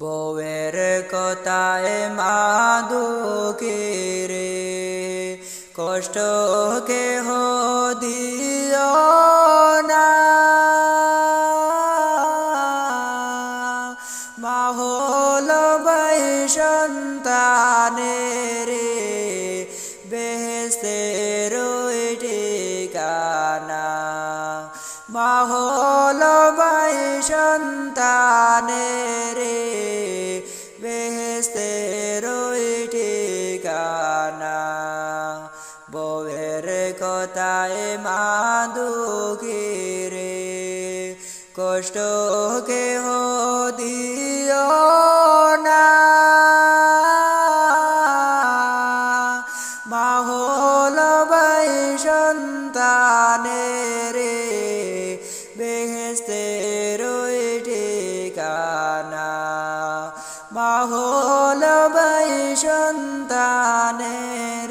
বউয়ের কথায় মা দুঃখী রে, কষ্ট কেহ দিও না। মা হলো ভাই সন্তানের বেহেশতের ঠিকানা। মা হলো ভাই সন্তানের বেহেশতের ঠিকানা। বউয়ের কথায় মা দুঃখী রে, কষ্ট কেহ দিও না। মা হলো ভাই সন্তানের বেহেশতের ঠিকানা। মা হলো ভাই সন্তানের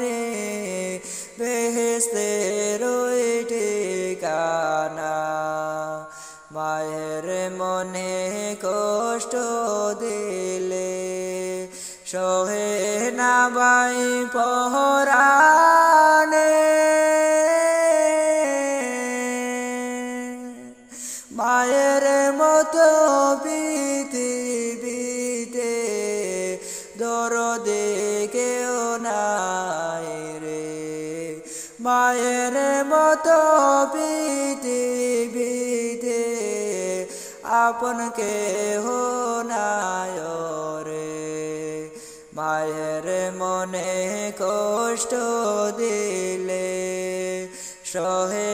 বেহেশতের ঠিকানা। মায়ের মনে কষ্ট দিলে সহে না ভাই পরাণে। মায়ের মতো পৃথিবীতে দরদে কেউ নাই রে। মায়ের মতো পৃথিবীতে আপন কেহ নাই রে। মায়ের মনে কষ্ট দিলে সহে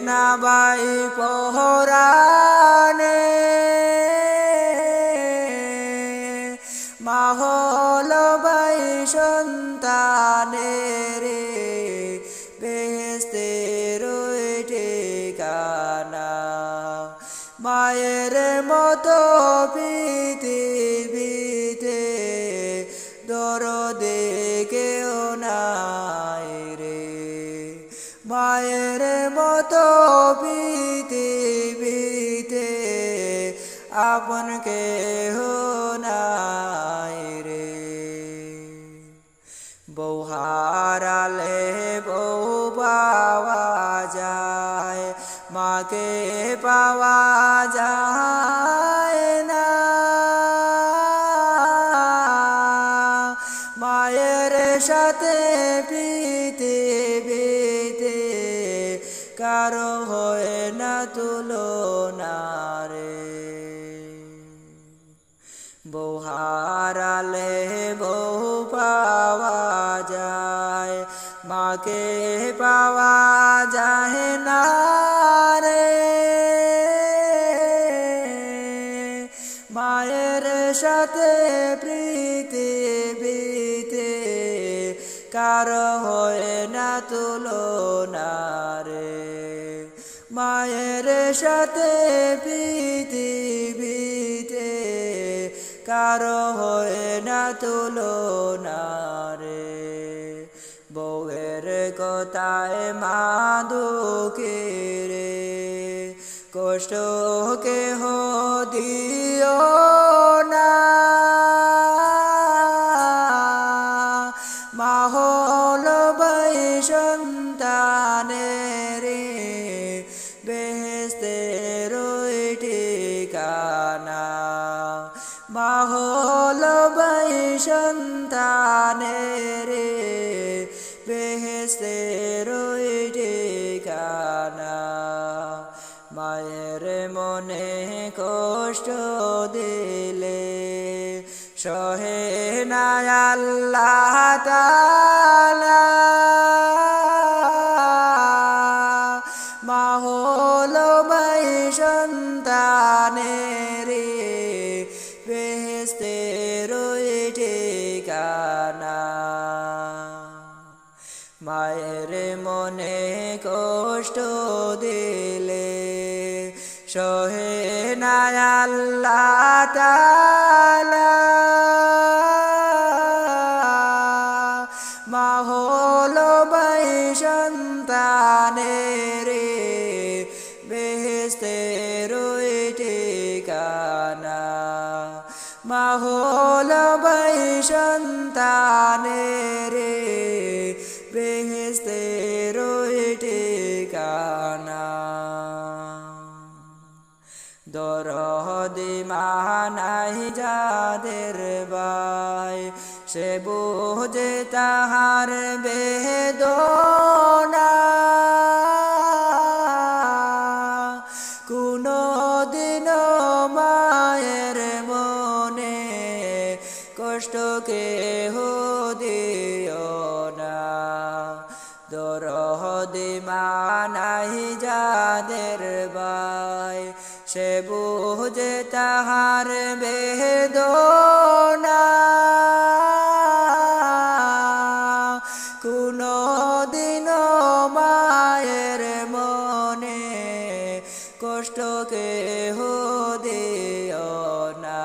না ভাই পরাণে। মা হলো ভাই সন্তানের বেহেশতের ঠিকানা। মায়ের মতো পৃথিবীতে দরদে কেউ নাই রে। মায়ের মতো পৃথিবীতে আপন কেহ নাই রে। বউ হারালে বউ পাওয়া যায়, মাকে পাওয়া যায় না। মায়ের সাথে পৃথিবীতে কারো হয় না তুলনা রে। বউ হারালে বউ পাওয়া যায়, মাকে পাওয়া যায় না রে। মায়ের সাথে পৃথিবীতে কারো হয় না তুলনা রে। মায়ের সাথে পৃথিবীতে কারো হয় না তুলনা রে। বউয়ের কথায় মা দুঃখী রে, কষ্ট কেহ দিও না। মা হলো ভাই সন্তানের বেহেশতের ঠিকানা। মা হলো ভাই সন্তানের বেহেশতের ঠিকানা। মায়ের মনে কষ্ট দিলে সহে না আল্লাহ তাআলা। মা হলো ভাই সন্তানের বেহেশতের ঠিকানা। মায়ের মনে কষ্ট দিলে সহে না আল্লাহ তাআলা। মা হলো ভাই সন্তানের বেহেশতের ঠিকানা। মা হলো ভাই সন্তানের বেহেশতের ঠিকানা দরদি মা নাই যাদের ভাই সে বুঝে তাহার বেদনা কোনো দিন মায়ের মনে কষ্ট কেহ দিও না দরদি মা নাই যাদের ভাই সে বুঝে তাহার বেদনা কোনো দিন মায়ের মনে কষ্ট কেহ দিও না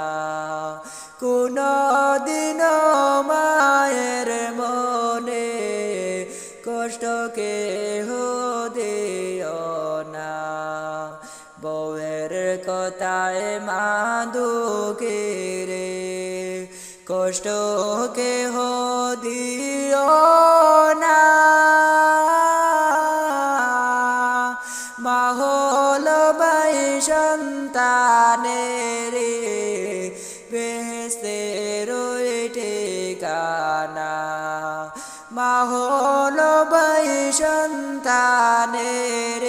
কোনো দিন মায়ের মনে কষ্ট কেহ দিও না বউয়ের কথায় মা দুঃখে রে কষ্ট কেহ দিও না মা হলো ভাই সন্তানের বেহেশতের ঠিকানা মা হলো ভাই সন্তানের